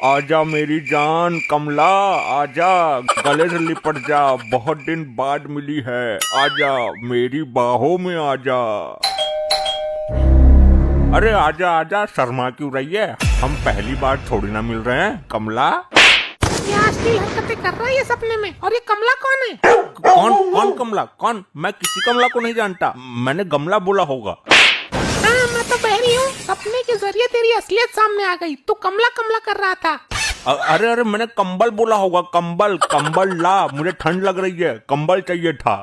आजा मेरी जान कमला, आजा गले से लिपट जा, बहुत दिन बाद मिली है, आजा मेरी बाहों में आजा। अरे आजा आजा, शर्मा क्यों रही है? हम पहली बार थोड़ी ना मिल रहे हैं कमला। क्या अश्लील हरकतें कर रहा है ये सपने में? और ये कमला कौन है? कौन कौन कमला? कौन? मैं किसी कमला को नहीं जानता, मैंने गमला बोला होगा। हाँ, मैं तो बहरी हूँ। सपने के जरिए तेरी असलियत सामने आ गई। तू कमला कमला कर रहा था। अरे अरे, मैंने कंबल बोला होगा। कंबल कंबल ला, मुझे ठंड लग रही है, कंबल चाहिए था।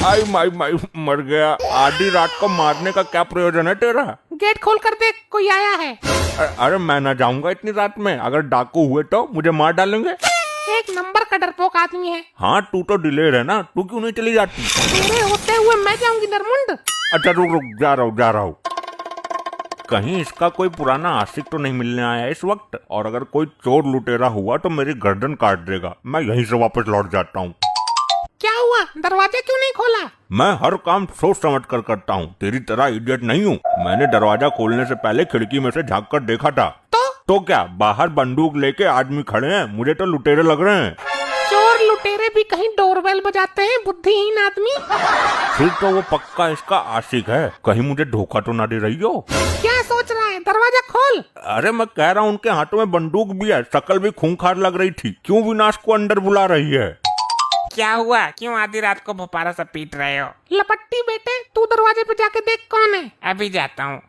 आई माई माई, मर गया। आधी रात को मारने का क्या प्रयोजन है तेरा? गेट खोल कर देख, कोई आया है। अरे मैं ना जाऊंगा इतनी रात में, अगर डाकू हुए तो मुझे मार डालेंगे। एक नंबर का डरपोक आदमी है। हाँ, तू तो डिलेर है ना, तू क्यों नहीं चली जाती? तेरे होते हुए मैं जाऊंगी नरमुंड। अच्छा रुक रुक, जा रहा हूँ। कहीं इसका कोई पुराना आशिक तो नहीं मिलने आया इस वक्त? और अगर कोई चोर लुटेरा हुआ तो मेरी गर्दन काट देगा। मैं यहीं से वापस लौट जाता हूँ। क्या हुआ? दरवाजा क्यों नहीं खोला? मैं हर काम सोच समझ कर करता हूँ, तेरी तरह इडियट नहीं हूँ। मैंने दरवाजा खोलने से पहले खिड़की में से झांक कर देखा था। तो क्या, बाहर बंदूक लेके आदमी खड़े हैं, मुझे तो लुटेरे लग रहे हैं। चोर लुटेरे भी कहीं डोरबेल बजाते हैं, बुद्धिहीन आदमी। फिर तो वो पक्का इसका आशिक है, कहीं मुझे धोखा तो ना दे रही हो। क्या सोच रहा है? दरवाजा खोल। अरे मैं कह रहा हूँ, उनके हाथों में बंदूक भी है, शक्ल भी खूंखार लग रही थी, क्यों विनाश को अंदर बुला रही है? क्या हुआ? क्यों आधी रात को भोपारा सा पीट रहे हो? लपट्टी बेटे, तू दरवाजे पे जाके देख कौन है। अभी जाता हूँ।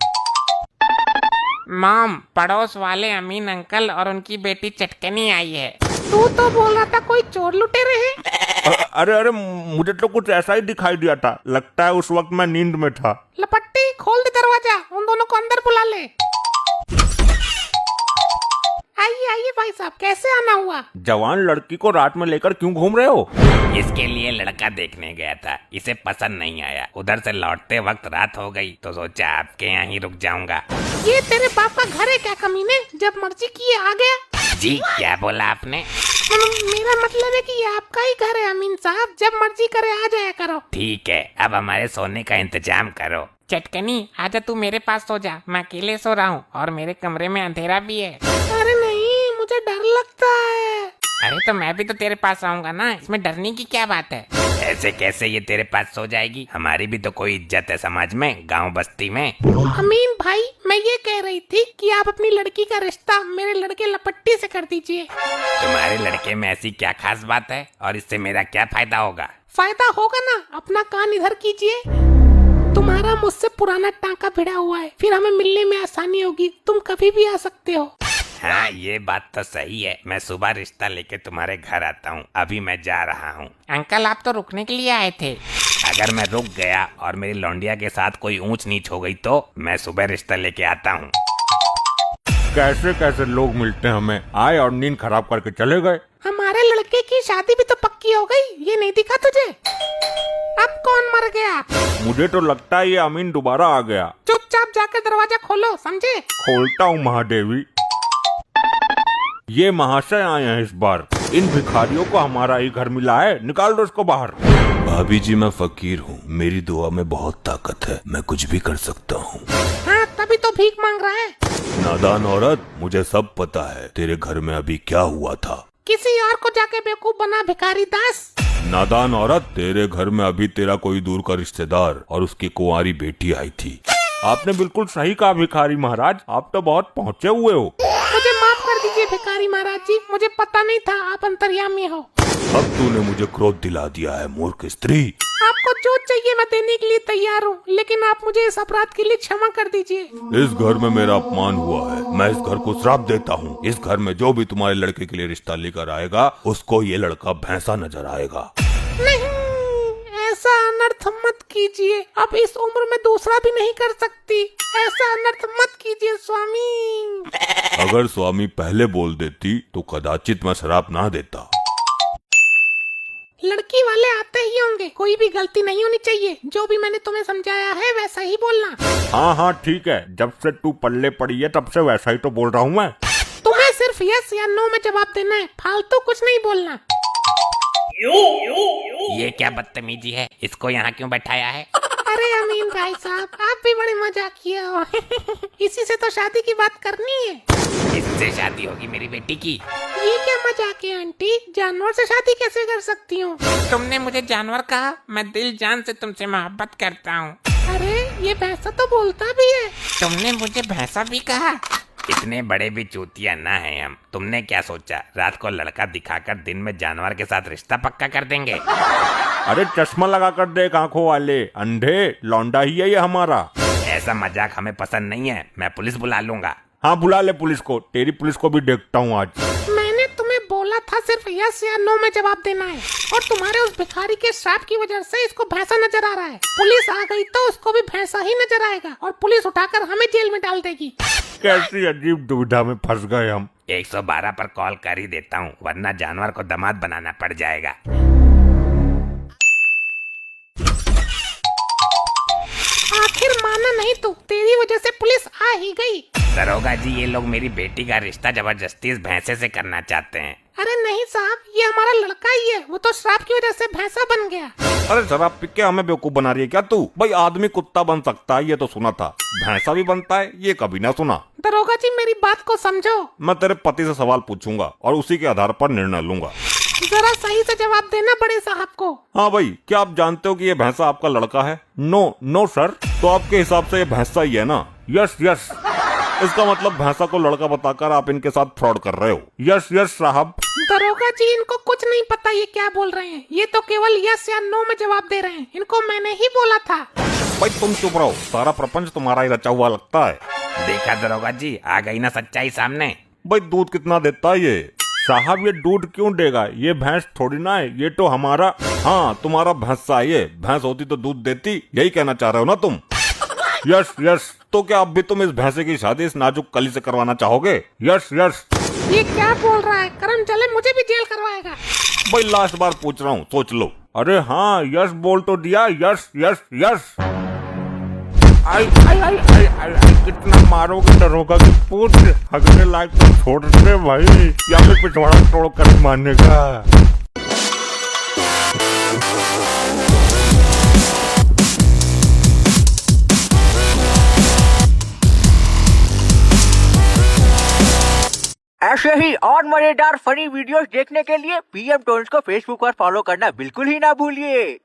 मॉम, पड़ोस वाले अमीन अंकल और उनकी बेटी चटकनी आई है। तू तो बोल रहा था कोई चोर लुटेरे हैं। अरे अरे, मुझे तो कुछ ऐसा ही दिखाई दिया था, लगता है उस वक्त मैं नींद में था। लपट्टी खोल दे दरवाजा, उन दोनों को अंदर बुला ले। आइए आइए भाई साहब, कैसे आना हुआ? जवान लड़की को रात में लेकर क्यों घूम रहे हो? इसके लिए लड़का देखने गया था, इसे पसंद नहीं आया। उधर से लौटते वक्त रात हो गई तो सोचा आपके यहाँ ही रुक जाऊंगा। ये तेरे बाप का घर है क्या कमीने? जब मर्जी किए आ गया। जी, क्या बोला आपने? मेरा मतलब है कि ये आपका ही घर है अमीन साहब, जब मर्जी करे आ जाया करो। ठीक है, अब हमारे सोने का इंतजाम करो। चटकनी, आजा तू मेरे पास सो जा, मैं अकेले सो रहा हूँ और मेरे कमरे में अंधेरा भी है। अरे नहीं, मुझे डर लगता है। अरे तो मैं भी तो तेरे पास आऊंगा ना, इसमें डरने की क्या बात है? ऐसे कैसे ये तेरे पास सो जाएगी? हमारी भी तो कोई इज्जत है समाज में, गांव बस्ती में। अमीन भाई, मैं ये कह रही थी कि आप अपनी लड़की का रिश्ता मेरे लड़के लपट्टी से कर दीजिए। तुम्हारे लड़के में ऐसी क्या खास बात है और इससे मेरा क्या फायदा होगा? फायदा होगा ना, अपना कान इधर कीजिए। तुम्हारा मुझसे पुराना टांका भिड़ा हुआ है, फिर हमें मिलने में आसानी होगी, तुम कभी भी आ सकते हो। हाँ, ये बात तो सही है। मैं सुबह रिश्ता लेके तुम्हारे घर आता हूँ, अभी मैं जा रहा हूँ। अंकल, आप तो रुकने के लिए आए थे। अगर मैं रुक गया और मेरी लौंडिया के साथ कोई ऊंच नीच हो गई तो मैं सुबह रिश्ता लेके आता हूँ। कैसे कैसे लोग मिलते हैं हमें, आए और नींद खराब करके चले गए। हमारे लड़के की शादी भी तो पक्की हो गई, ये नहीं दिखा तुझे? अब कौन मर गया? मुझे तो लगता है ये अमीन दोबारा आ गया। चुपचाप जाकर दरवाजा खोलो, समझे? खोलता हूँ महादेवी। ये महाशय आए हैं इस बार, इन भिखारियों को हमारा ही घर मिला है, निकाल दो इसको बाहर। भाभी जी, मैं फकीर हूँ, मेरी दुआ में बहुत ताकत है, मैं कुछ भी कर सकता हूँ। हाँ, तभी तो भीख मांग रहा है। नादान औरत, मुझे सब पता है, तेरे घर में अभी क्या हुआ था। किसी और को जाके बेवकूफ बना भिखारी दास। नादान औरत, तेरे घर में अभी तेरा कोई दूर का रिश्तेदार और उसकी कुंवारी बेटी आई थी। आपने बिल्कुल सही कहा भिखारी महाराज, आप तो बहुत पहुँचे हुए हो। मुझे माफ कर दीजिए भिखारी महाराज जी, मुझे पता नहीं था आप अंतर्यामी हो। अब तूने मुझे क्रोध दिला दिया है, मूर्ख स्त्री। आपको जो चाहिए मैं देने के लिए तैयार हूँ, लेकिन आप मुझे इस अपराध के लिए क्षमा कर दीजिए। इस घर में मेरा अपमान हुआ है, मैं इस घर को श्राप देता हूँ। इस घर में जो भी तुम्हारे लड़के के लिए रिश्ता लेकर आएगा, उसको ये लड़का भैंसा नजर आएगा। नहीं, ऐसा अनर्थ मत कीजिए, अब इस उम्र में दूसरा भी नहीं कर सकती। ऐसा अनर्थ मत कीजिए स्वामी। अगर स्वामी पहले बोल देती तो कदाचित मैं श्राप ना देता। लड़की वाले आते ही होंगे, कोई भी गलती नहीं होनी चाहिए। जो भी मैंने तुम्हें समझाया है वैसा ही बोलना। हाँ हाँ ठीक है, जब से तू पल्ले पड़ी है तब से वैसा ही तो बोल रहा हूँ मैं। तुम्हें सिर्फ यस या नो में जवाब देना है, फालतू कुछ नहीं बोलना। ये क्या बदतमीजी है? इसको यहाँ क्यों बैठाया है? अरे अमीन भाई साहब, आप भी बड़े मजाकिया हो। इसी से तो शादी की बात करनी है। इससे शादी होगी मेरी बेटी की। ये क्या मजाक है आंटी, जानवर से शादी कैसे कर सकती हूँ? तुमने मुझे जानवर कहा, मैं दिल जान से तुमसे मोहब्बत करता हूँ। अरे ये भैंसा तो बोलता भी है। तुमने मुझे भैंसा भी कहा। इतने बड़े भी चूतिया ना है हम। तुमने क्या सोचा, रात को लड़का दिखाकर दिन में जानवर के साथ रिश्ता पक्का कर देंगे? अरे चश्मा लगा कर देख आंखों वाले, अंधे, लौंडा ही है ये हमारा। ऐसा मजाक हमें पसंद नहीं है, मैं पुलिस बुला लूंगा। हाँ बुला ले पुलिस को, तेरी पुलिस को भी देखता हूँ आज। मैंने तुम्हें बोला था सिर्फ यस या नो में जवाब देना है, और तुम्हारे उस भिखारी के श्राप की वजह से इसको भैंसा नजर आ रहा है। पुलिस आ गई तो उसको भी भैंसा ही नजर आएगा, और पुलिस उठाकर हमें जेल में डाल देगी। कैसी अजीब दुविधा में फंस गए हम। 112 पर कॉल कर ही देता हूँ, वरना जानवर को दामाद बनाना पड़ जाएगा। आखिर माना नहीं तू, तेरी वजह से पुलिस आ ही गई। दरोगा जी, ये लोग मेरी बेटी का रिश्ता जबरदस्ती इस भैंसे से करना चाहते हैं। अरे नहीं साहब, ये हमारा लड़का ही है, वो तो श्राप की वजह से भैंसा बन गया। अरे शराब पी के हमें बेवकूफ बना रही है क्या तू? भाई आदमी कुत्ता बन सकता है ये तो सुना था, भैंसा भी बनता है ये कभी ना सुना। दरोगा जी मेरी बात को समझो। मैं तेरे पति से सवाल पूछूंगा और उसी के आधार पर निर्णय लूंगा। जरा सही से जवाब देना बड़े साहब को। हाँ भाई, क्या आप जानते हो कि ये भैंसा आपका लड़का है? No no sir. तो आपके हिसाब से ये भैंसा ही है ना? Yes yes. इसका मतलब भैंसा को लड़का बताकर आप इनके साथ फ्रॉड कर रहे हो। यस यस साहब। दरोगा जी इनको कुछ नहीं पता ये क्या बोल रहे हैं, ये तो केवल यस या नो में जवाब दे रहे हैं। इनको मैंने ही बोला था। भाई तुम चुप रहो, सारा प्रपंच तुम्हारा ही रचा हुआ लगता है। देखा दरोगा जी, आ गई ना सच्चाई सामने। भाई दूध कितना देता है ये? साहब ये दूध क्यों देगा, ये भैंस थोड़ी ना है, ये तो हमारा, हाँ तुम्हारा भैंसा है ये। भैंस होती तो दूध देती, यही कहना चाह रहे हो ना तुम? Yes yes. तो क्या अब भी तुम इस भैंसे की शादी इस नाजुक कली से करवाना चाहोगे? Yes yes. ये क्या बोल रहा है? करम चले मुझे भी जेल करवाएगा। भाई लास्ट बार पूछ रहा हूँ, सोच लो। अरे हाँ यस बोल तो दिया, यस यस यस। आई आई आई आई आई आई, कितना मारोगे दरोगा की पूछ, हगने लायक तो छोड़ दे भाई, या फिर पिछवाड़ा तोड़ कर मारने का। ऐसे ही और मजेदार फनी वीडियोस देखने के लिए पीएम टोन्स को फेसबुक पर फॉलो करना बिल्कुल ही ना भूलिए।